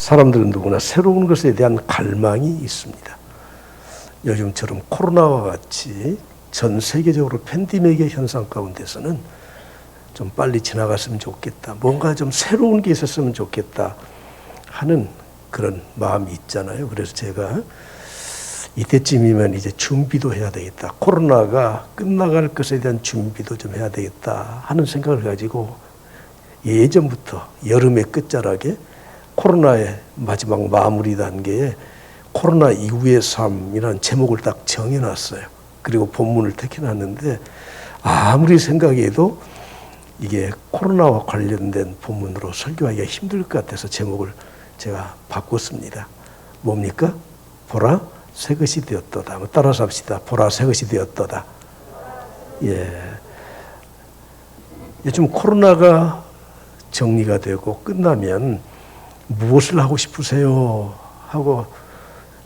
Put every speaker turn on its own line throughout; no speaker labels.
사람들은 누구나 새로운 것에 대한 갈망이 있습니다. 요즘처럼 코로나와 같이 전 세계적으로 팬데믹의 현상 가운데서는 좀 빨리 지나갔으면 좋겠다. 뭔가 좀 새로운 게 있었으면 좋겠다 하는 그런 마음이 있잖아요. 그래서 제가 이때쯤이면 이제 준비도 해야 되겠다. 코로나가 끝나갈 것에 대한 준비도 좀 해야 되겠다 하는 생각을 가지고 예전부터 여름의 끝자락에 코로나의 마지막 마무리 단계에 코로나 이후의 삶이라는 제목을 딱 정해놨어요. 그리고 본문을 택해놨는데 아무리 생각해도 이게 코로나와 관련된 본문으로 설교하기가 힘들 것 같아서 제목을 제가 바꿨습니다. 뭡니까? 보라 새것이 되었도다. 한번 따라서 합시다. 보라 새것이 되었도다. 예. 요즘 코로나가 정리가 되고 끝나면 무엇을 하고 싶으세요? 하고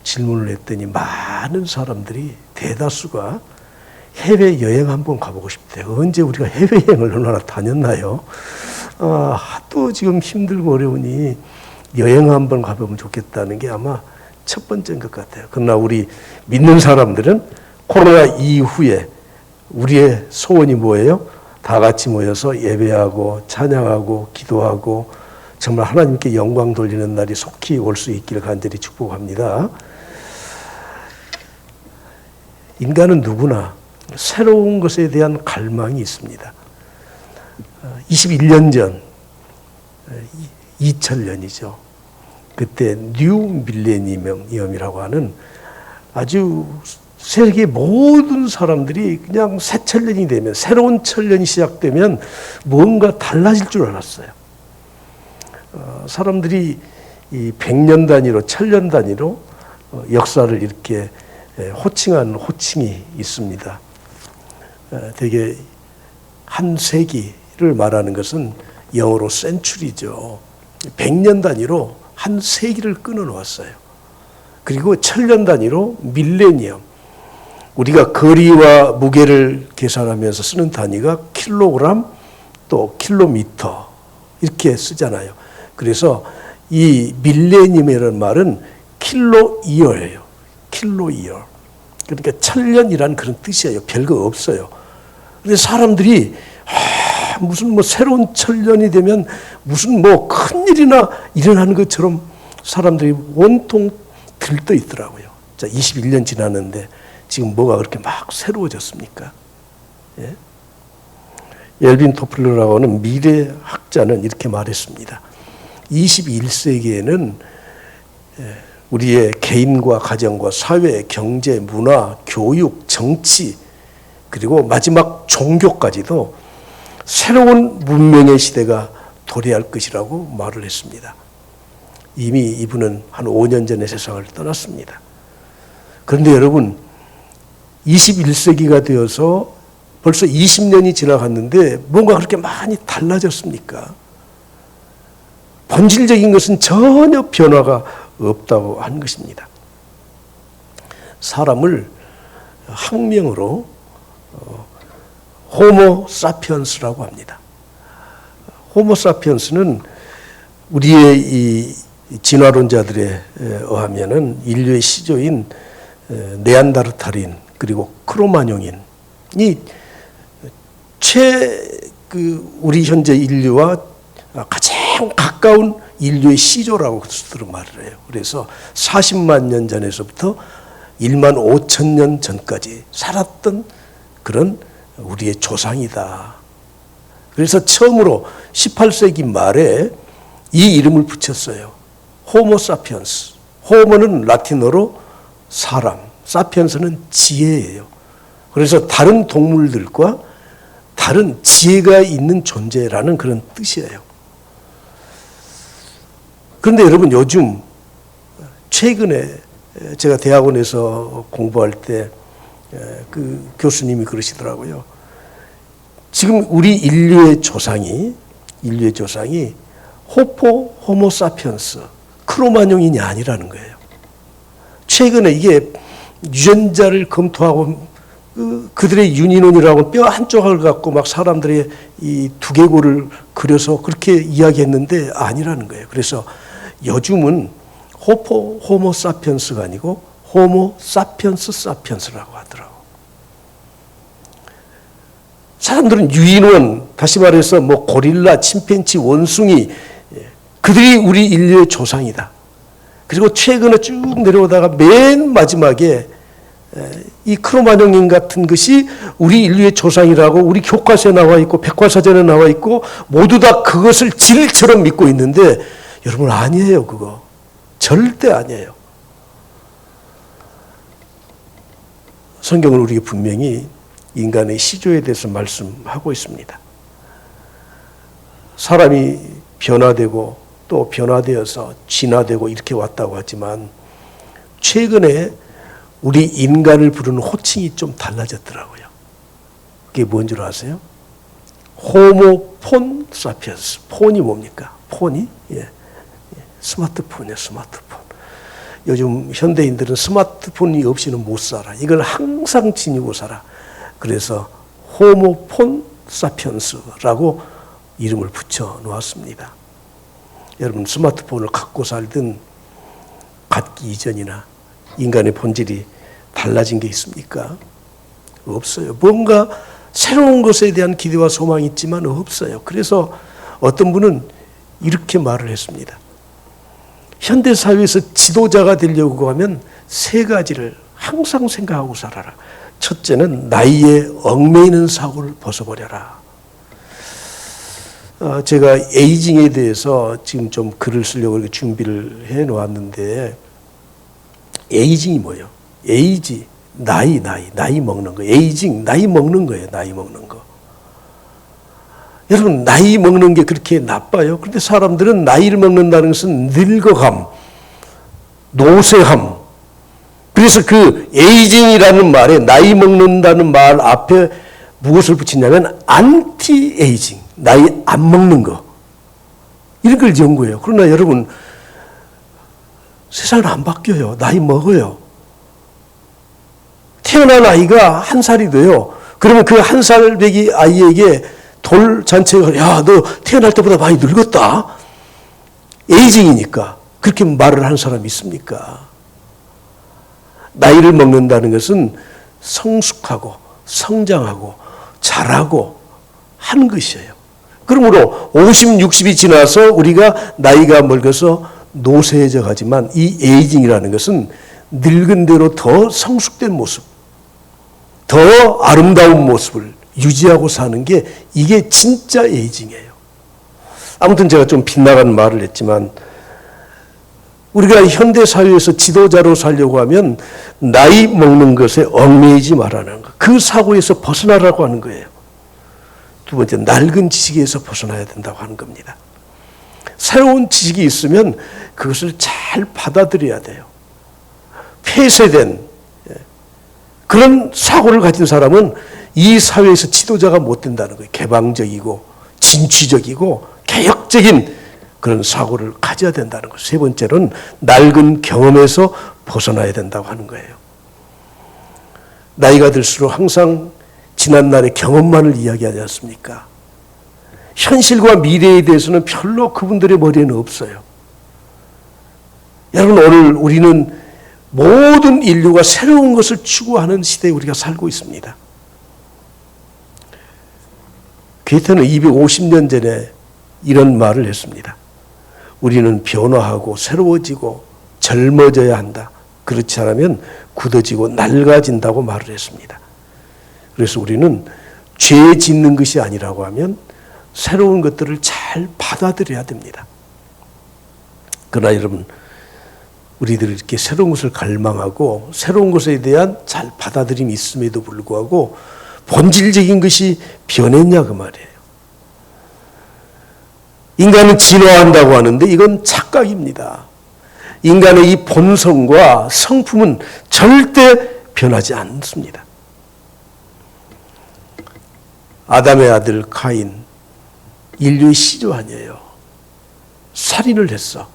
질문을 했더니 많은 사람들이 대다수가 해외여행 한번 가보고 싶대요. 언제 우리가 해외여행을 얼마나 다녔나요? 하도 지금 힘들고 어려우니 여행 한번 가보면 좋겠다는 게 아마 첫 번째인 것 같아요. 그러나 우리 믿는 사람들은 코로나 이후에 우리의 소원이 뭐예요? 다 같이 모여서 예배하고 찬양하고 기도하고 정말 하나님께 영광 돌리는 날이 속히 올 수 있기를 간절히 축복합니다. 인간은 누구나 새로운 것에 대한 갈망이 있습니다. 21년 전, 2000년이죠. 그때 뉴 밀레니엄이라고 하는 아주 세계 모든 사람들이 그냥 새 천년이 되면, 새로운 천년이 시작되면 뭔가 달라질 줄 알았어요. 사람들이 이 100년 단위로, 천년 단위로 역사를 이렇게 호칭하는 호칭이 있습니다. 되게 한 세기를 말하는 것은 영어로 센츄리죠. 100년 단위로 한 세기를 끊어 놓았어요. 그리고 천년 단위로 밀레니엄. 우리가 거리와 무게를 계산하면서 쓰는 단위가 킬로그램 또 킬로미터 이렇게 쓰잖아요. 그래서 이 밀레니엄이라는 말은 킬로이어예요. 킬로이어. 그러니까 천년이라는 그런 뜻이에요. 별거 없어요. 근데 사람들이 무슨 뭐 새로운 천년이 되면 무슨 뭐 큰일이나 일어나는 것처럼 사람들이 온통 들떠 있더라고요. 자, 21년 지났는데 지금 뭐가 그렇게 막 새로워졌습니까? 예? 엘빈 토플러라고 하는 미래학자는 이렇게 말했습니다. 21세기에는 우리의 개인과 가정과 사회, 경제, 문화, 교육, 정치 그리고 마지막 종교까지도 새로운 문명의 시대가 도래할 것이라고 말을 했습니다. 이미 이분은 한 5년 전에 세상을 떠났습니다. 그런데 여러분 21세기가 되어서 벌써 20년이 지나갔는데 뭔가 그렇게 많이 달라졌습니까? 본질적인 것은 전혀 변화가 없다고 하는 것입니다. 사람을 학명으로 호모 사피언스라고 합니다. 호모 사피언스는 우리의 이 진화론자들에 의하면은 인류의 시조인 네안데르탈인 그리고 크로마뇽인이 우리 현재 인류와 가장 가까운 인류의 시조라고 스스로 말을 해요. 그래서 40만 년 전에서부터 1만 5천 년 전까지 살았던 그런 우리의 조상이다. 그래서 처음으로 18세기 말에 이 이름을 붙였어요. 호모 사피언스. 호모는 라틴어로 사람, 사피언스는 지혜예요. 그래서 다른 동물들과 다른 지혜가 있는 존재라는 그런 뜻이에요. 그런데 여러분 요즘 최근에 제가 대학원에서 공부할 때 그 교수님이 그러시더라고요. 지금 우리 인류의 조상이 호모 사피언스, 크로마뇽인이 아니라는 거예요. 최근에 이게 유전자를 검토하고 그들의 유니논이라고 뼈 한쪽을 갖고 막 사람들의 이 두개골을 그려서 그렇게 이야기했는데 아니라는 거예요. 그래서 요즘은 호모 사피엔스가 아니고 호모 사피엔스 사피엔스라고 하더라고. 사람들은 유인원, 다시 말해서 뭐 고릴라, 침팬지, 원숭이, 그들이 우리 인류의 조상이다. 그리고 최근에 쭉 내려오다가 맨 마지막에 이 크로마뇽인 같은 것이 우리 인류의 조상이라고 우리 교과서에 나와 있고 백과사전에 나와 있고 모두 다 그것을 진리처럼 믿고 있는데 여러분 아니에요. 그거 절대 아니에요. 성경은 우리에게 분명히 인간의 시조에 대해서 말씀하고 있습니다. 사람이 변화되고 또 변화되어서 진화되고 이렇게 왔다고 하지만 최근에 우리 인간을 부르는 호칭이 좀 달라졌더라고요. 그게 뭔 줄 아세요? 호모폰 사피엔스. 폰이 뭡니까? 폰이? 스마트폰이에요. 스마트폰. 요즘 현대인들은 스마트폰이 없이는 못 살아. 이걸 항상 지니고 살아. 그래서 호모폰 사피엔스라고 이름을 붙여 놓았습니다. 여러분 스마트폰을 갖고 살든 갖기 이전이나 인간의 본질이 달라진 게 있습니까? 없어요. 뭔가 새로운 것에 대한 기대와 소망이 있지만 없어요. 그래서 어떤 분은 이렇게 말을 했습니다. 현대사회에서 지도자가 되려고 하면 세 가지를 항상 생각하고 살아라. 첫째는 나이에 얽매이는 사고를 벗어버려라. 제가 에이징에 대해서 지금 좀 글을 쓰려고 이렇게 준비를 해 놓았는데 에이징이 뭐예요? 에이지, 나이 먹는 거. 에이징, 나이 먹는 거예요. 나이 먹는 거. 여러분 나이 먹는 게 그렇게 나빠요? 그런데 사람들은 나이를 먹는다는 것은 늙어감, 노쇠함. 그래서 그 에이징이라는 말에 나이 먹는다는 말 앞에 무엇을 붙이냐면 안티 에이징, 나이 안 먹는 거. 이런 걸 연구해요. 그러나 여러분 세상은 안 바뀌어요. 나이 먹어요. 태어난 아이가 1살이 돼요. 그러면 그 1살 배기 아이에게 돌 잔치가 야, 너 태어날 때보다 많이 늙었다. 에이징이니까. 그렇게 말을 하는 사람이 있습니까? 나이를 먹는다는 것은 성숙하고 성장하고 자라고 하는 것이에요. 그러므로 50, 60이 지나서 우리가 나이가 먹어서 노쇠해져 가지만 이 에이징이라는 것은 늙은 대로 더 성숙된 모습, 더 아름다운 모습을 유지하고 사는 게 이게 진짜 에이징이에요. 아무튼 제가 좀 빗나간 말을 했지만 우리가 현대사회에서 지도자로 살려고 하면 나이 먹는 것에 얽매이지 말라는 거. 그 사고에서 벗어나라고 하는 거예요. 두 번째, 낡은 지식에서 벗어나야 된다고 하는 겁니다. 새로운 지식이 있으면 그것을 잘 받아들여야 돼요. 폐쇄된 그런 사고를 가진 사람은 이 사회에서 지도자가 못 된다는 거예요. 개방적이고 진취적이고 개혁적인 그런 사고를 가져야 된다는 거예요. 세 번째로는 낡은 경험에서 벗어나야 된다고 하는 거예요. 나이가 들수록 항상 지난날의 경험만을 이야기하지 않습니까? 현실과 미래에 대해서는 별로 그분들의 머리에는 없어요. 여러분 오늘 우리는 모든 인류가 새로운 것을 추구하는 시대에 우리가 살고 있습니다. 괴테는 250년 전에 이런 말을 했습니다. 우리는 변화하고 새로워지고 젊어져야 한다. 그렇지 않으면 굳어지고 낡아진다고 말을 했습니다. 그래서 우리는 죄 짓는 것이 아니라고 하면 새로운 것들을 잘 받아들여야 됩니다. 그러나 여러분 우리들이 이렇게 새로운 것을 갈망하고 새로운 것에 대한 잘 받아들임이 있음에도 불구하고 본질적인 것이 변했냐 그 말이에요. 인간은 진화한다고 하는데 이건 착각입니다. 인간의 이 본성과 성품은 절대 변하지 않습니다. 아담의 아들 카인, 인류의 시조 아니에요. 살인을 했어.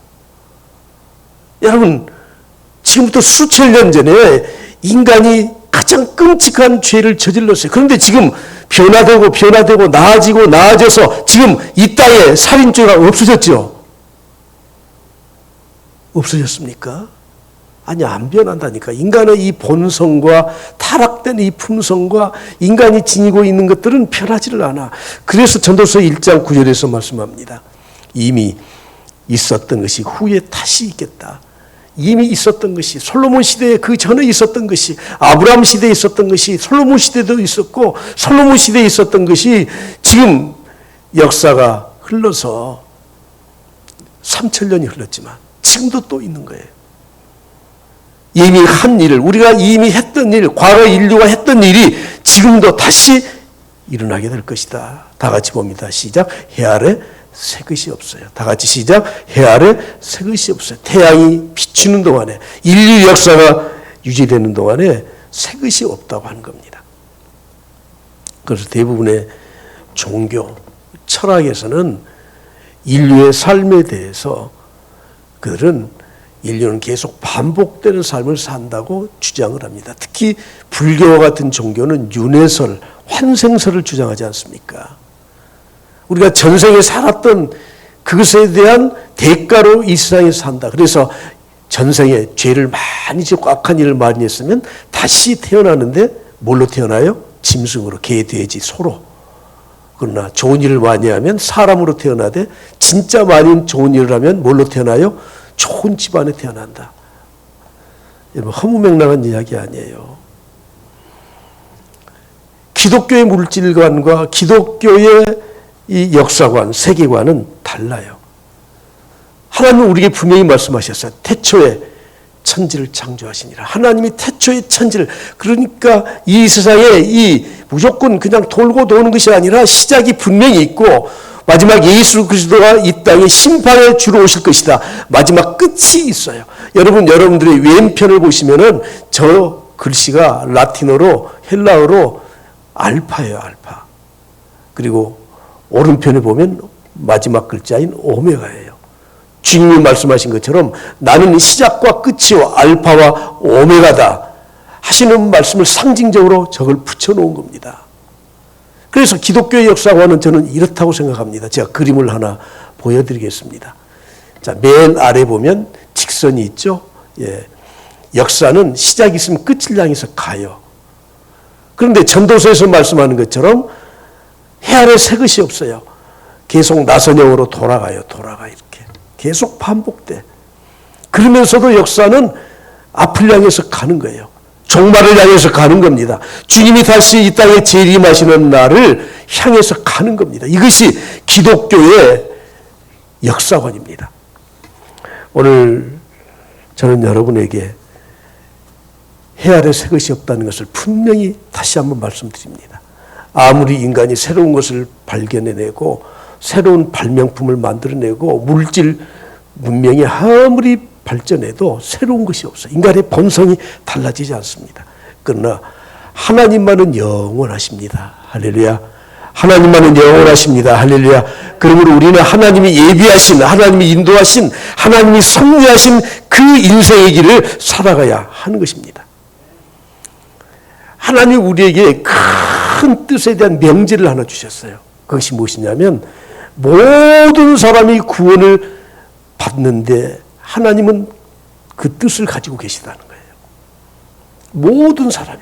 여러분, 지금부터 수천 년 전에 인간이 가장 끔찍한 죄를 저질렀어요. 그런데 지금 변화되고 나아져서 지금 이 땅에 살인죄가 없어졌죠. 없어졌습니까? 아니, 안 변한다니까. 인간의 이 본성과 타락된 이 품성과 인간이 지니고 있는 것들은 변하지를 않아. 그래서 전도서 1장 9절에서 말씀합니다. 이미 있었던 것이 후에 다시 있겠다. 이미 있었던 것이, 솔로몬 시대에 그 전에 있었던 것이, 아브라함 시대에 있었던 것이, 솔로몬 시대도 있었고, 솔로몬 시대에 있었던 것이 지금 역사가 흘러서 3,000년이 흘렀지만 지금도 또 있는 거예요. 이미 한 일을, 우리가 이미 했던 일, 과거 인류가 했던 일이 지금도 다시 일어나게 될 것이다. 다 같이 봅니다. 시작. 해 아래 새 것이 없어요. 다 같이 시작. 해 아래 새 것이 없어요. 태양이 비추는 동안에, 인류 역사가 유지되는 동안에 새 것이 없다고 하는 겁니다. 그래서 대부분의 종교, 철학에서는 인류의 삶에 대해서 그들은 인류는 계속 반복되는 삶을 산다고 주장을 합니다. 특히 불교와 같은 종교는 윤회설, 환생설을 주장하지 않습니까? 우리가 전생에 살았던 그것에 대한 대가로 이 세상에 산다. 그래서 전생에 죄를 많이 짓고 악한 일을 많이 했으면 다시 태어나는데 뭘로 태어나요? 짐승으로, 개, 돼지, 소로. 그러나 좋은 일을 많이 하면 사람으로 태어나되 진짜 많이 좋은 일을 하면 뭘로 태어나요? 좋은 집안에 태어난다. 여러분, 허무맹랑한 이야기 아니에요. 기독교의 물질관과 기독교의 이 역사관, 세계관은 달라요. 하나님은 우리에게 분명히 말씀하셨어요. 태초에 천지를 창조하시니라. 하나님이 태초에 천지를, 그러니까 이 세상에 이 무조건 그냥 돌고 도는 것이 아니라 시작이 분명히 있고 마지막 예수 그리스도가 이 땅에 심판에 주로 오실 것이다. 마지막 끝이 있어요. 여러분들의 왼편을 보시면은 저 글씨가 라틴어로, 헬라어로 알파예요, 알파. 그리고 오른편에 보면 마지막 글자인 오메가예요. 주님이 말씀하신 것처럼 나는 시작과 끝이요 알파와 오메가다 하시는 말씀을 상징적으로 저걸 붙여놓은 겁니다. 그래서 기독교의 역사관은 저는 이렇다고 생각합니다. 제가 그림을 하나 보여드리겠습니다. 자, 맨 아래 보면 직선이 있죠. 예. 역사는 시작이 있으면 끝을 향해서 가요. 그런데 전도서에서 말씀하는 것처럼 해 아래 새 것이 없어요. 계속 나선형으로 돌아가요. 이렇게. 계속 반복돼. 그러면서도 역사는 앞을 향해서 가는 거예요. 종말을 향해서 가는 겁니다. 주님이 다시 이 땅에 재림하시는 날을 향해서 가는 겁니다. 이것이 기독교의 역사관입니다. 오늘 저는 여러분에게 해 아래 새 것이 없다는 것을 분명히 다시 한번 말씀드립니다. 아무리 인간이 새로운 것을 발견해내고 새로운 발명품을 만들어내고 물질 문명이 아무리 발전해도 새로운 것이 없어요. 인간의 본성이 달라지지 않습니다. 그러나 하나님만은 영원하십니다. 할렐루야. 하나님만은 영원하십니다. 할렐루야. 그러므로 우리는 하나님이 예비하신, 하나님이 인도하신, 하나님이 섭리하신 그 인생의 길을 살아가야 하는 것입니다. 하나님이 우리에게 큰 뜻에 대한 명제를 하나 주셨어요. 그것이 무엇이냐면 모든 사람이 구원을 받는데 하나님은 그 뜻을 가지고 계시다는 거예요. 모든 사람이.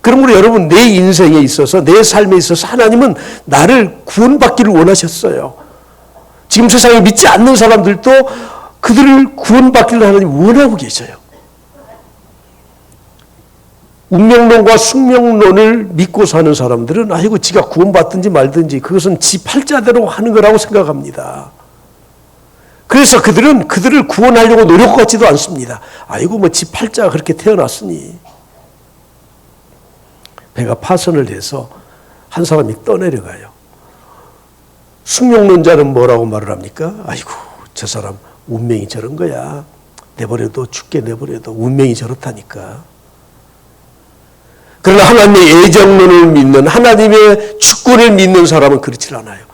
그러므로 여러분, 내 인생에 있어서, 내 삶에 있어서 하나님은 나를 구원받기를 원하셨어요. 지금 세상에 믿지 않는 사람들도 그들을 구원받기를 하나님 원하고 계셔요. 운명론과 숙명론을 믿고 사는 사람들은 아이고 지가 구원받든지 말든지 그것은 지 팔자대로 하는 거라고 생각합니다. 그래서 그들은 그들을 구원하려고 노력하지도 않습니다. 아이고 뭐 지 팔자가 그렇게 태어났으니. 배가 파선을 해서 한 사람이 떠내려가요. 숙명론자는 뭐라고 말을 합니까? 아이고 저 사람 운명이 저런 거야. 내버려도 죽게 내버려도 운명이 저렇다니까. 그러나 하나님의 예정론을 믿는, 하나님의 주권을 믿는 사람은 그렇지 않아요.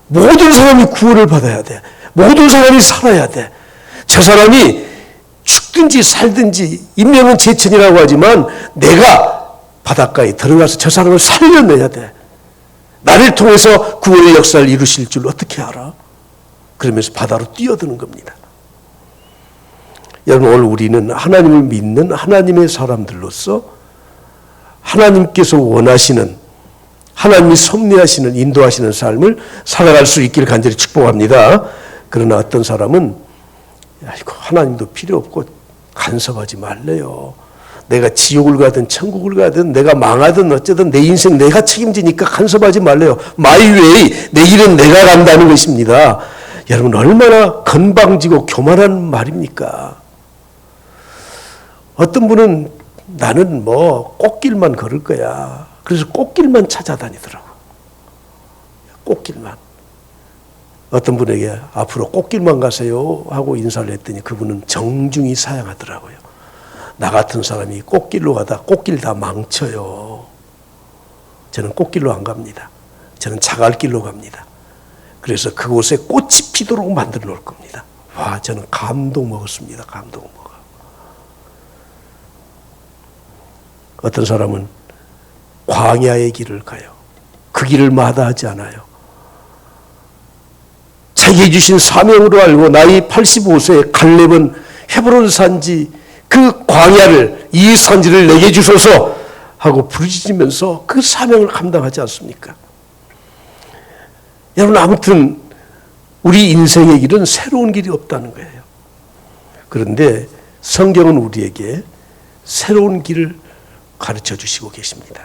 모든 사람이 구원을 받아야 돼. 모든 사람이 살아야 돼. 저 사람이 죽든지 살든지 인명은 제천이라고 하지만 내가 바닷가에 들어가서 저 사람을 살려내야 돼. 나를 통해서 구원의 역사를 이루실 줄 어떻게 알아? 그러면서 바다로 뛰어드는 겁니다. 여러분, 오늘 우리는 하나님을 믿는 하나님의 사람들로서 하나님께서 원하시는, 하나님이 섭리하시는, 인도하시는 삶을 살아갈 수 있기를 간절히 축복합니다. 그러나 어떤 사람은 아이고, 하나님도 필요 없고 간섭하지 말래요. 내가 지옥을 가든 천국을 가든 내가 망하든 어쩌든 내 인생 내가 책임지니까 간섭하지 말래요. My way, 내 길은 내가 간다는 것입니다. 여러분, 얼마나 건방지고 교만한 말입니까? 어떤 분은 나는 뭐 꽃길만 걸을 거야. 그래서 꽃길만 찾아다니더라고. 꽃길만. 어떤 분에게 앞으로 꽃길만 가세요 하고 인사를 했더니 그분은 정중히 사양하더라고요. 나 같은 사람이 꽃길로 가다 꽃길 다 망쳐요. 저는 꽃길로 안 갑니다. 저는 자갈길로 갑니다. 그래서 그곳에 꽃이 피도록 만들어 놓을 겁니다. 와, 저는 감동 먹었습니다. 감동 먹어. 어떤 사람은 광야의 길을 가요. 그 길을 마다하지 않아요. 자기에게 주신 사명으로 알고 나이 85세에 갈렙은 헤브론 산지 그 광야를, 이 산지를 내게 주소서 하고 부르짖으면서 그 사명을 감당하지 않습니까? 여러분, 아무튼 우리 인생의 길은 새로운 길이 없다는 거예요. 그런데 성경은 우리에게 새로운 길을 가르쳐 주시고 계십니다.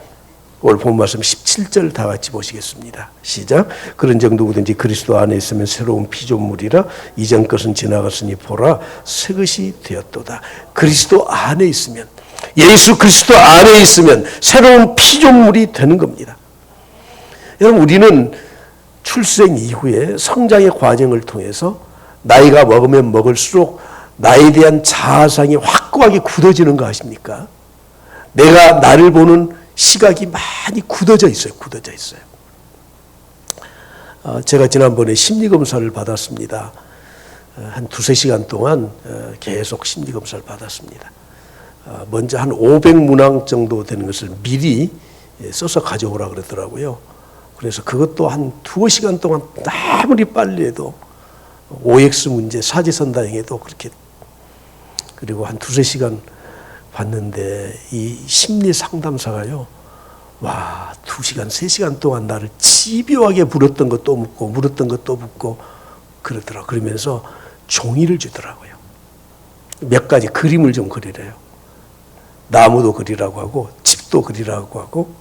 오늘 본 말씀 17절 다 같이 보시겠습니다. 시작. 그런즉 누구든지 그리스도 안에 있으면 새로운 피조물이라 이전 것은 지나갔으니 보라 새 것이 되었도다. 그리스도 안에 있으면, 예수 그리스도 안에 있으면 새로운 피조물이 되는 겁니다. 여러분, 우리는 출생 이후에 성장의 과정을 통해서 나이가 먹으면 먹을수록 나에 대한 자아상이 확고하게 굳어지는 거 아십니까? 내가 나를 보는 시각이 많이 굳어져 있어요. 굳어져 있어요. 제가 지난번에 심리검사를 받았습니다. 한 2-3시간 동안 계속 심리검사를 받았습니다. 먼저 한 500문항 정도 되는 것을 미리 써서 가져오라 그러더라고요. 그래서 그것도 한 2시간 동안 아무리 빨리 해도 OX 문제, 사지선다형에도 그렇게, 그리고 한 2-3시간 봤는데 이 심리 상담사가요, 와, 2시간, 3시간 동안 나를 집요하게 물었던 것도 묻고, 물었던 것도 묻고 그러더라고요. 그러면서 종이를 주더라고요. 몇 가지 그림을 좀 그리래요. 나무도 그리라고 하고, 집도 그리라고 하고,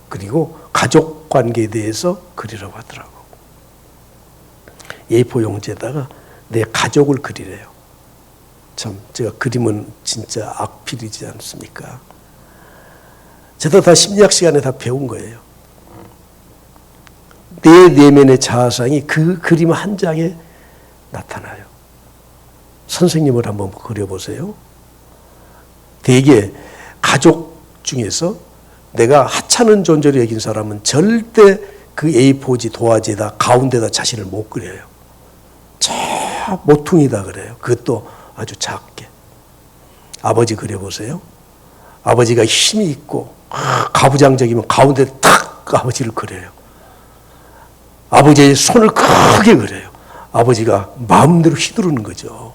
그리고 가족 관계에 대해서 그리라고 하더라고요. A4 용지에다가 내 가족을 그리래요. 참, 제가 그림은 진짜 악필이지 않습니까? 저도 다 심리학 시간에 다 배운 거예요. 내 내면의 자아상이 그 그림 한 장에 나타나요. 선생님을 한번 그려보세요. 대개 가족 중에서 내가 하찮은 존재로 여긴 사람은 절대 그 A4지 도화지에다 가운데다 자신을 못 그려요. 저 모퉁이다 그래요. 그것도 아주 작게. 아버지 그려보세요. 아버지가 힘이 있고 가부장적이면 가운데 탁 아버지를 그려요. 아버지의 손을 크게 그려요. 아버지가 마음대로 휘두르는 거죠.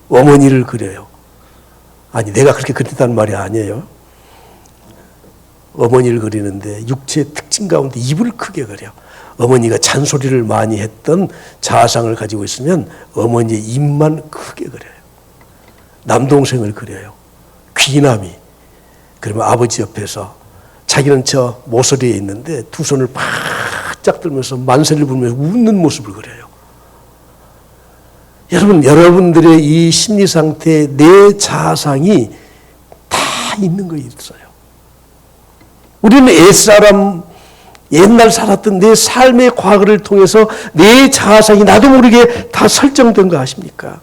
어머니를 그려요. 아니, 내가 그렇게 그렸다는 말이 아니에요. 어머니를 그리는데 육체의 특징 가운데 입을 크게 그려. 어머니가 잔소리를 많이 했던 자아상을 가지고 있으면 어머니의 입만 크게 그려요. 남동생을 그려요. 귀남이. 그러면 아버지 옆에서 자기는 저 모서리에 있는데 두 손을 바짝 들면서 만세를 부르면서 웃는 모습을 그려요. 여러분, 여러분들의 이 심리 상태에 내 자아상이 다 있는 거 있어요. 우리는 옛사람, 옛날 살았던 내 삶의 과거를 통해서 내 자아상이 나도 모르게 다 설정된 거 아십니까?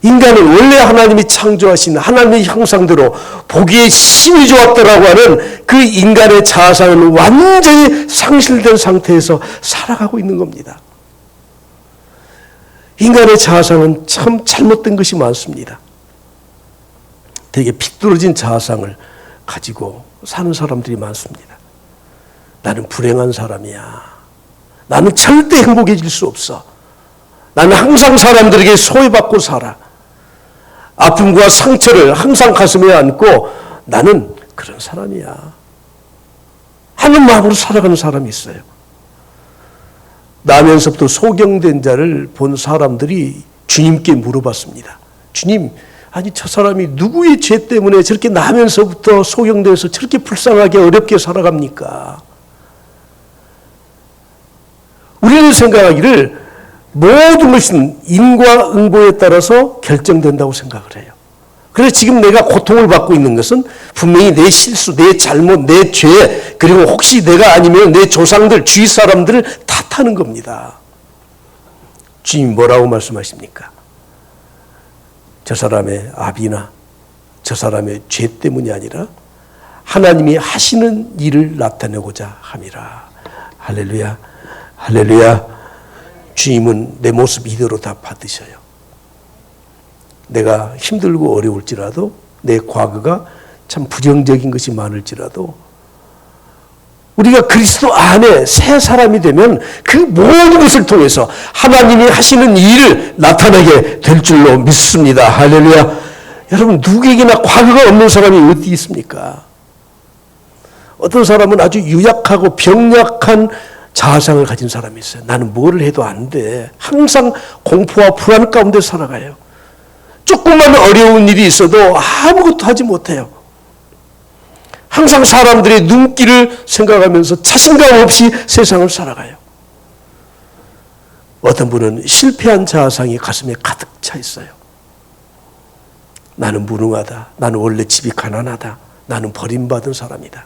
인간은 원래 하나님이 창조하신 하나님의 형상대로 보기에 심히 좋았더라고 하는 그 인간의 자아상은 완전히 상실된 상태에서 살아가고 있는 겁니다. 인간의 자아상은 참 잘못된 것이 많습니다. 되게 비뚤어진 자아상을 가지고 사는 사람들이 많습니다. 나는 불행한 사람이야. 나는 절대 행복해질 수 없어. 나는 항상 사람들에게 소외받고 살아. 아픔과 상처를 항상 가슴에 안고 나는 그런 사람이야 하는 마음으로 살아가는 사람이 있어요. 나면서부터 소경된 자를 본 사람들이 주님께 물어봤습니다. 주님, 아니 저 사람이 누구의 죄 때문에 저렇게 나면서부터 소경돼서 저렇게 불쌍하게 어렵게 살아갑니까? 우리는 생각하기를 모든 것은 인과응보에 따라서 결정된다고 생각을 해요. 그래서 지금 내가 고통을 받고 있는 것은 분명히 내 실수, 내 잘못, 내 죄, 그리고 혹시 내가 아니면 내 조상들, 주위 사람들을 탓하는 겁니다. 주님 뭐라고 말씀하십니까? 저 사람의 압이나 저 사람의 죄 때문이 아니라 하나님이 하시는 일을 나타내고자 함이라. 할렐루야, 할렐루야. 주님은 내 모습 이대로 다 받으셔요. 내가 힘들고 어려울지라도 내 과거가 참 부정적인 것이 많을지라도 우리가 그리스도 안에 새 사람이 되면 그 모든 것을 통해서 하나님이 하시는 일을 나타내게 될 줄로 믿습니다. 할렐루야. 여러분 누구에게나 과거가 없는 사람이 어디 있습니까? 어떤 사람은 아주 유약하고 병약한 자아상을 가진 사람이 있어요. 나는 뭐를 해도 안 돼. 항상 공포와 불안 가운데 살아가요. 조금만 어려운 일이 있어도 아무것도 하지 못해요. 항상 사람들의 눈길을 생각하면서 자신감 없이 세상을 살아가요. 어떤 분은 실패한 자아상이 가슴에 가득 차 있어요. 나는 무능하다. 나는 원래 집이 가난하다. 나는 버림받은 사람이다.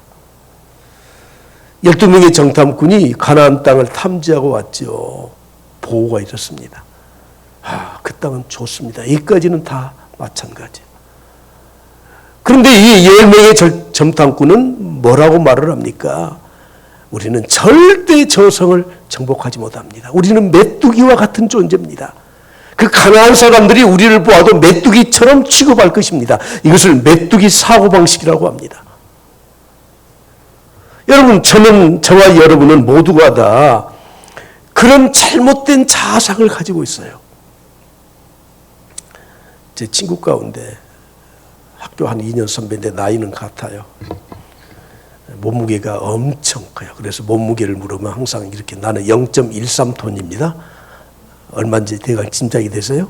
12명의 정탐꾼이 가나안 땅을 탐지하고 왔죠. 보고가 이렇습니다. 그 땅은 좋습니다. 여기까지는 다 마찬가지예요. 그런데 이 10명의 정탐꾼은 뭐라고 말을 합니까? 우리는 절대 저성을 정복하지 못합니다. 우리는 메뚜기와 같은 존재입니다. 그 가나안 사람들이 우리를 보아도 메뚜기처럼 취급할 것입니다. 이것을 메뚜기 사고방식이라고 합니다. 여러분, 저와 여러분은 모두가 다 그런 잘못된 자아상을 가지고 있어요. 제 친구 가운데 학교 한 2년 선배인데 나이는 같아요. 몸무게가 엄청 커요. 그래서 몸무게를 물으면 항상 이렇게 나는 0.13톤입니다. 얼마인지 대강 짐작이 되세요?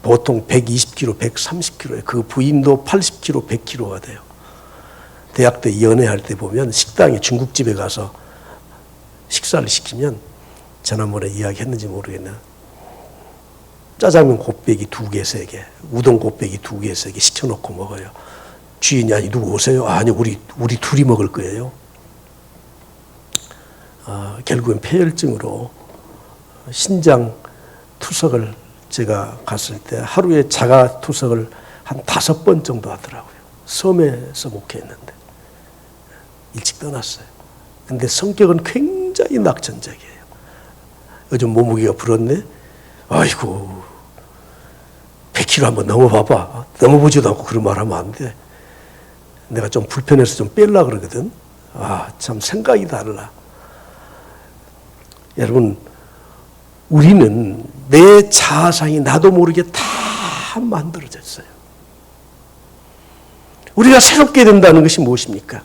보통 120kg, 130kg예요. 그 부인도 80kg, 100kg가 돼요. 대학 때 연애할 때 보면 식당에 중국집에 가서 식사를 시키면 지난번에 이야기했는지 모르겠네. 짜장면 곱빼기 2개, 3개, 우동 곱빼기 2개, 3개 시켜놓고 먹어요. 주인이 아니 누구 오세요? 아니 우리 둘이 먹을 거예요. 결국엔 폐혈증으로 신장 투석을 제가 갔을 때 하루에 자가 투석을 한 5번 정도 하더라고요. 섬에서 목회했는데 일찍 떠났어요. 근데 성격은 굉장히 낙천적이에요. 요즘 몸무게가 불었네. 아이고 100kg 한번 넘어봐봐. 넘어보지도 않고 그런 말 하면 안 돼. 내가 좀 불편해서 좀 빼려고 그러거든. 참 생각이 달라. 여러분, 우리는 내 자아상이 나도 모르게 다 만들어졌어요. 우리가 새롭게 된다는 것이 무엇입니까?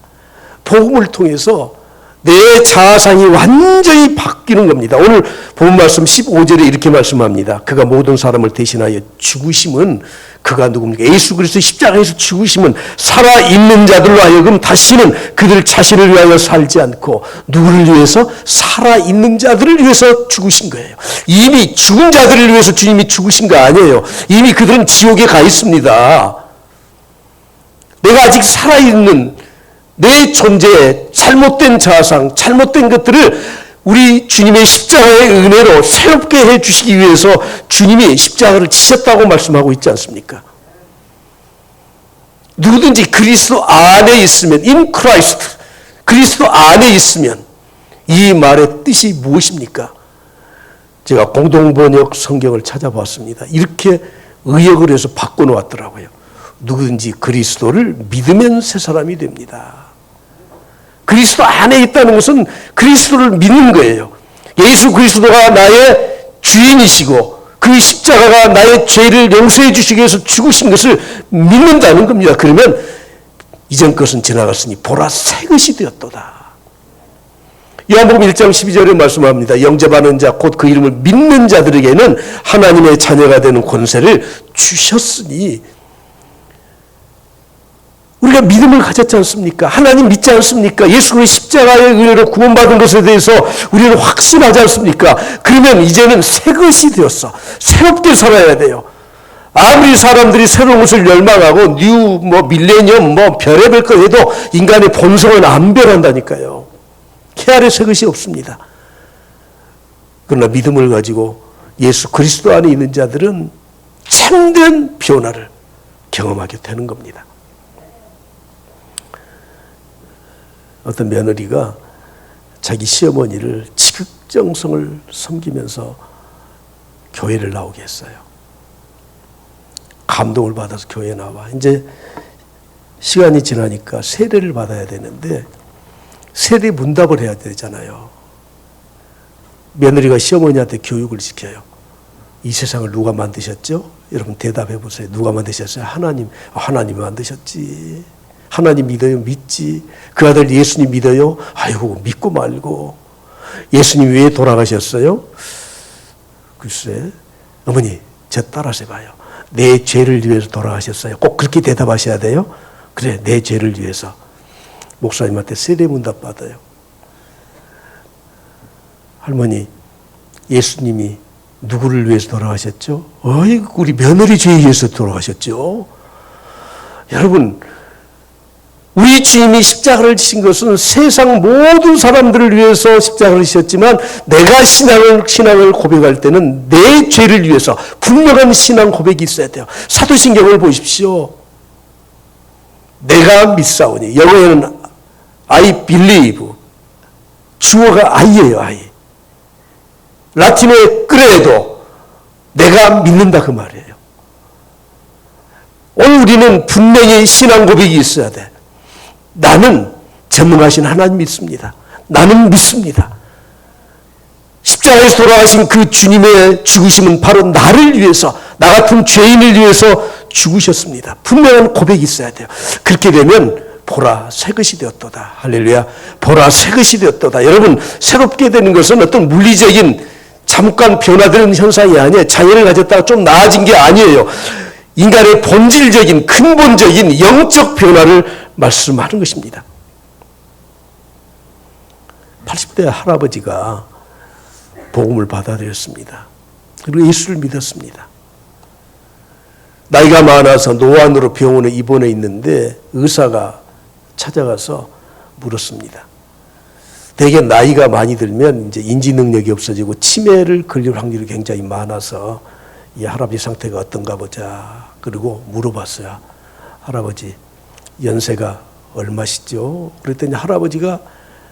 복음을 통해서 내 자아상이 완전히 바뀌는 겁니다. 오늘 본 말씀 15절에 이렇게 말씀합니다. 그가 모든 사람을 대신하여 죽으심은 그가 누굽니까? 예수 그리스도 십자가에서 죽으심은 살아있는 자들로 하여금 다시는 그들 자신을 위하여 살지 않고 누구를 위해서? 살아있는 자들을 위해서 죽으신 거예요. 이미 죽은 자들을 위해서 주님이 죽으신 거 아니에요. 이미 그들은 지옥에 가 있습니다. 내가 아직 살아있는 내 존재에 잘못된 자아상, 잘못된 것들을 우리 주님의 십자가의 은혜로 새롭게 해주시기 위해서 주님이 십자가를 지셨다고 말씀하고 있지 않습니까? 누구든지 그리스도 안에 있으면, in Christ, 그리스도 안에 있으면 이 말의 뜻이 무엇입니까? 제가 공동번역 성경을 찾아봤습니다. 이렇게 의역을 해서 바꿔놓았더라고요. 누구든지 그리스도를 믿으면 새 사람이 됩니다. 그리스도 안에 있다는 것은 그리스도를 믿는 거예요. 예수 그리스도가 나의 주인이시고 그 십자가가 나의 죄를 용서해 주시기 위해서 죽으신 것을 믿는다는 겁니다. 그러면 이전 것은 지나갔으니 보라 새 것이 되었도다. 요한복음 1장 12절에 말씀합니다. 영접하는 자 곧 그 이름을 믿는 자들에게는 하나님의 자녀가 되는 권세를 주셨으니, 우리가 믿음을 가졌지 않습니까? 하나님 믿지 않습니까? 예수 그리스도의 십자가의 은혜로 구원받은 것에 대해서 우리는 확신하지 않습니까? 그러면 이제는 새 것이 되었어. 새롭게 살아야 돼요. 아무리 사람들이 새로운 것을 열망하고 밀레니엄 별의별 거 해도 인간의 본성은 안 변한다니까요. 케알의 새 것이 없습니다. 그러나 믿음을 가지고 예수 그리스도 안에 있는 자들은 참된 변화를 경험하게 되는 겁니다. 어떤 며느리가 자기 시어머니를 지극정성을 섬기면서 교회를 나오게 했어요. 감동을 받아서 교회에 나와. 이제 시간이 지나니까 세례를 받아야 되는데 세례 문답을 해야 되잖아요. 며느리가 시어머니한테 교육을 시켜요. 이 세상을 누가 만드셨죠? 여러분 대답해 보세요. 누가 만드셨어요? 하나님. 하나님이 만드셨지. 하나님 믿어요? 믿지. 그 아들 예수님 믿어요? 아이고 믿고 말고. 예수님 왜 돌아가셨어요? 글쎄, 어머니 저 따라서 해봐요. 내 죄를 위해서 돌아가셨어요. 꼭 그렇게 대답하셔야 돼요. 그래, 내 죄를 위해서. 목사님한테 세례문답 받아요. 할머니, 예수님이 누구를 위해서 돌아가셨죠? 어이구, 우리 며느리 죄에 의해서 돌아가셨죠. 여러분, 우리 주님이 십자가를 지신 것은 세상 모든 사람들을 위해서 십자가를 지셨지만 내가 신앙을 고백할 때는 내 죄를 위해서 분명한 신앙 고백이 있어야 돼요. 사도신경을 보십시오. 내가 믿사오니, 영어에는 I believe, 주어가 I예요. I. 라틴어의 credo, 내가 믿는다 그 말이에요. 오늘 우리는 분명히 신앙 고백이 있어야 돼. 나는 전능하신 하나님 믿습니다. 나는 믿습니다. 십자가에서 돌아가신 그 주님의 죽으심은 바로 나를 위해서, 나 같은 죄인을 위해서 죽으셨습니다. 분명한 고백이 있어야 돼요. 그렇게 되면 보라 새 것이 되었도다. 할렐루야. 보라 새 것이 되었도다. 여러분, 새롭게 되는 것은 어떤 물리적인 잠깐 변화되는 현상이 아니에요. 자연을 가졌다가 좀 나아진 게 아니에요. 인간의 본질적인 근본적인 영적 변화를 말씀하는 것입니다. 80대 할아버지가 복음을 받아들였습니다. 그리고 예수를 믿었습니다. 나이가 많아서 노안으로 병원에 입원해 있는데 의사가 찾아가서 물었습니다. 대개 나이가 많이 들면 이제 인지 능력이 없어지고 치매를 걸릴 확률이 굉장히 많아서 이 할아버지 상태가 어떤가 보자. 그리고 물어봤어요. 할아버지 연세가 얼마시죠? 그랬더니 할아버지가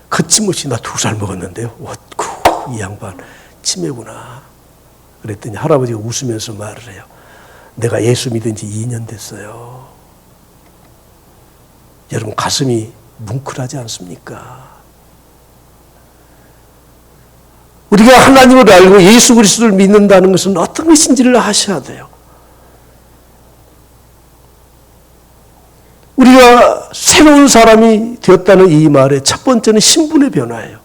거침없이 나 2살 먹었는데요. 어쿠, 이 양반 치매구나. 그랬더니 할아버지가 웃으면서 말을 해요. 내가 예수 믿은 지 2년 됐어요. 여러분 가슴이 뭉클하지 않습니까? 우리가 하나님을 알고 예수 그리스도를 믿는다는 것은 어떤 것인지를 아셔야 돼요. 우리가 새로운 사람이 되었다는 이 말의 첫 번째는 신분의 변화예요.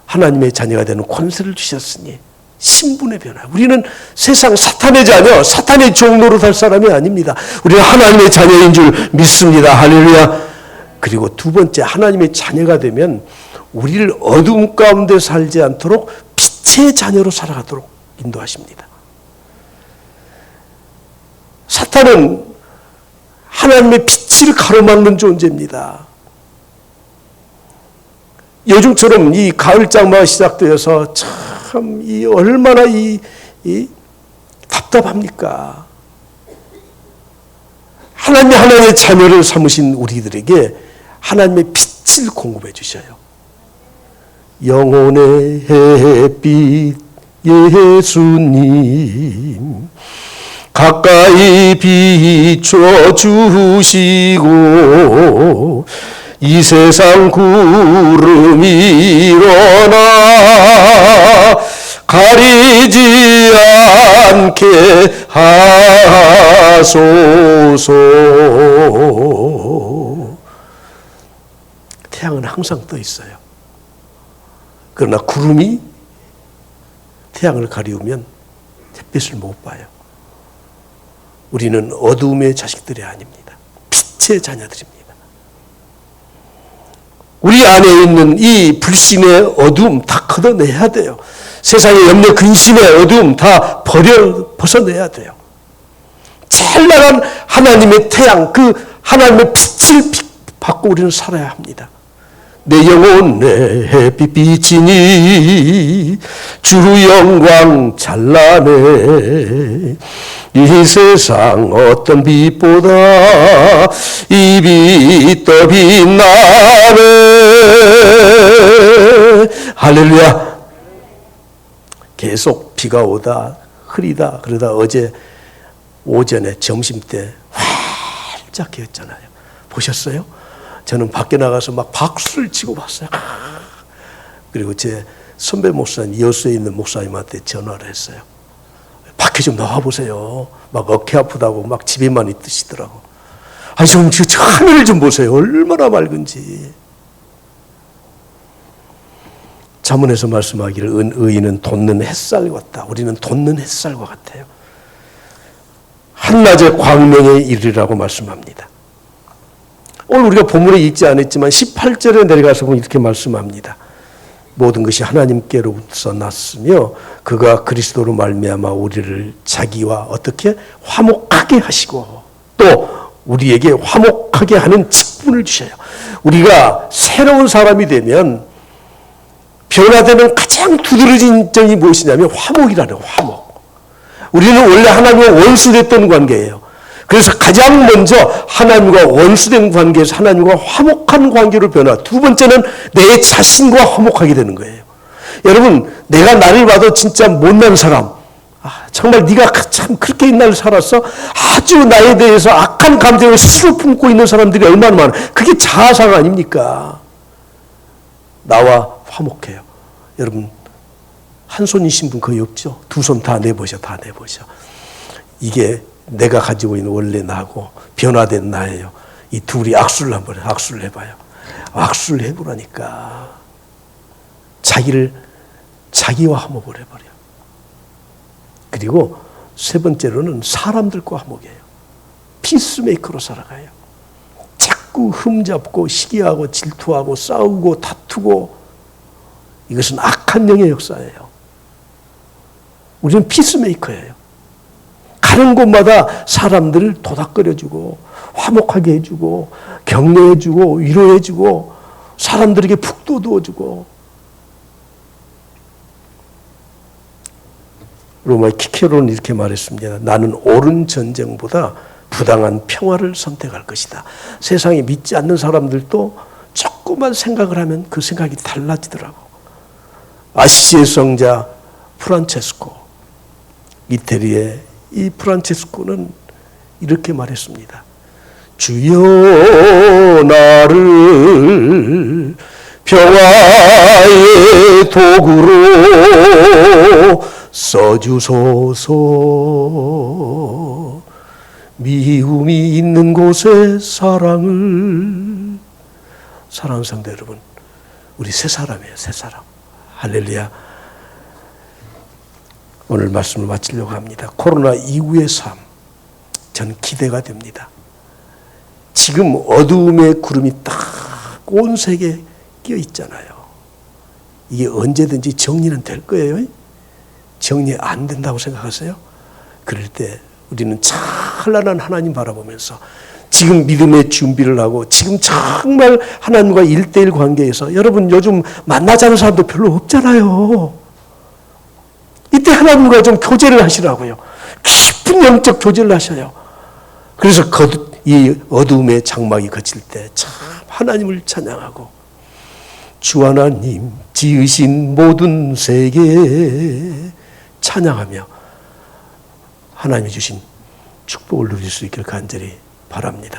하나님의 자녀가 되는 권세를 주셨으니 신분의 변화. 우리는 세상 사탄의 자녀, 사탄의 종로로 살 사람이 아닙니다. 우리는 하나님의 자녀인 줄 믿습니다. 할렐루야. 그리고 두 번째, 하나님의 자녀가 되면 우리를 어두움 가운데 살지 않도록 빛의 자녀로 살아가도록 인도하십니다. 사탄은 하나님의 빛을 가로막는 존재입니다. 요즘처럼 이 가을 장마가 시작되어서 참 얼마나 답답합니까? 하나님의 자녀를 삼으신 우리들에게 하나님의 빛을 공급해 주셔요. 영혼의 햇빛 예수님 가까이 비춰주시고 이 세상 구름이 일어나 가리지 비치지 않게 하소서. 태양은 항상 떠 있어요. 그러나 구름이 태양을 가리우면 햇빛을 못 봐요. 우리는 어두움의 자식들이 아닙니다. 빛의 자녀들입니다. 우리 안에 있는 이 불신의 어두움 다 걷어내야 돼요. 세상의 염려 근심의 어두움 다 벗어내야 돼요. 찬란한 하나님의 태양, 그 하나님의 빛을 받고 우리는 살아야 합니다. 내 영혼 내 햇빛 비치니 주 영광 찬란해. 이 세상 어떤 빛보다 이 빛 더 빛나네. 할렐루야. 계속 비가 오다 흐리다 그러다 어제 오전에 점심때 활짝 개었잖아요. 보셨어요? 저는 밖에 나가서 막 박수를 치고 봤어요. 그리고 제 선배 목사님, 여수에 있는 목사님한테 전화를 했어요. 밖에 좀 나와보세요. 막 어깨 아프다고 막 집에만 있으시더라고. 아니, 좀 저 하늘을 좀 보세요. 얼마나 맑은지. 잠언에서 말씀하기를 의인은 돋는 햇살 같다. 우리는 돋는 햇살과 같아요. 한낮의 광명에 이르라고 말씀합니다. 오늘 우리가 본문에 읽지 않았지만 18절에 내려가서 보면 이렇게 말씀합니다. 모든 것이 하나님께로부터 났으며 그가 그리스도로 말미암아 우리를 자기와 어떻게 화목하게 하시고 또 우리에게 화목하게 하는 직분을 주셔요. 우리가 새로운 사람이 되면 변화되는 가장 두드러진 점이 무엇이냐면 화목이라는 화목. 우리는 원래 화나님과 원수됐던 관계예요. 그래서 가장 먼저 하나님과 원수된 관계에서 하나님과 화목한 관계로 변화. 두 번째는 내 자신과 화목하게 되는 거예요. 여러분, 내가 나를 봐도 진짜 못난 사람, 정말 네가 참 그렇게 옛날에 살았어? 아주 나에 대해서 악한 감정을 스스로 품고 있는 사람들이 얼마나 많아. 그게 자아상 아닙니까? 나와 화목해요. 여러분, 한 손이신 분 거의 없죠? 두 손 다 내보셔, 다 내보셔. 이게 내가 가지고 있는 원래 나하고 변화된 나예요. 이 둘이 악수를 한번 악수를 해봐요. 악수를 해보라니까. 자기와 화목을 해버려. 그리고 세 번째로는 사람들과 화목해요. 피스메이커로 살아가요. 자꾸 흠잡고 시기하고 질투하고 싸우고 다투고 이것은 악한 영의 역사예요. 우리는 피스메이커예요. 가는 곳마다 사람들을 도닥거려주고 화목하게 해주고 격려해주고 위로해주고 사람들에게 푹 돋워주고. 로마의 키케로는 이렇게 말했습니다. 나는 옳은 전쟁보다 부당한 평화를 선택할 것이다. 세상에 믿지 않는 사람들도 조금만 생각을 하면 그 생각이 달라지더라고. 아시시의 성자 프란체스코, 이태리의 이 프란체스코는 이렇게 말했습니다. 주여 나를 평화의 도구로 써주소서. 미움이 있는 곳에 사랑을. 사랑하는 성도 여러분, 우리 새 사람이에요. 새 사람. 할렐루야. 오늘 말씀을 마치려고 합니다. 코로나 이후의 삶, 저는 기대가 됩니다. 지금 어두움의 구름이 딱 온 세계에 끼어 있잖아요. 이게 언제든지 정리는 될 거예요. 정리 안 된다고 생각하세요? 그럴 때 우리는 찬란한 하나님 바라보면서 지금 믿음의 준비를 하고 지금 정말 하나님과 1:1 관계에서, 여러분 요즘 만나지 않은 사람도 별로 없잖아요. 이때 하나님과 좀 교제를 하시라고요. 깊은 영적 교제를 하셔요. 그래서 이 어두움의 장막이 거칠 때 참 하나님을 찬양하고 주 하나님 지으신 모든 세계 찬양하며 하나님이 주신 축복을 누릴 수 있기를 간절히 바랍니다.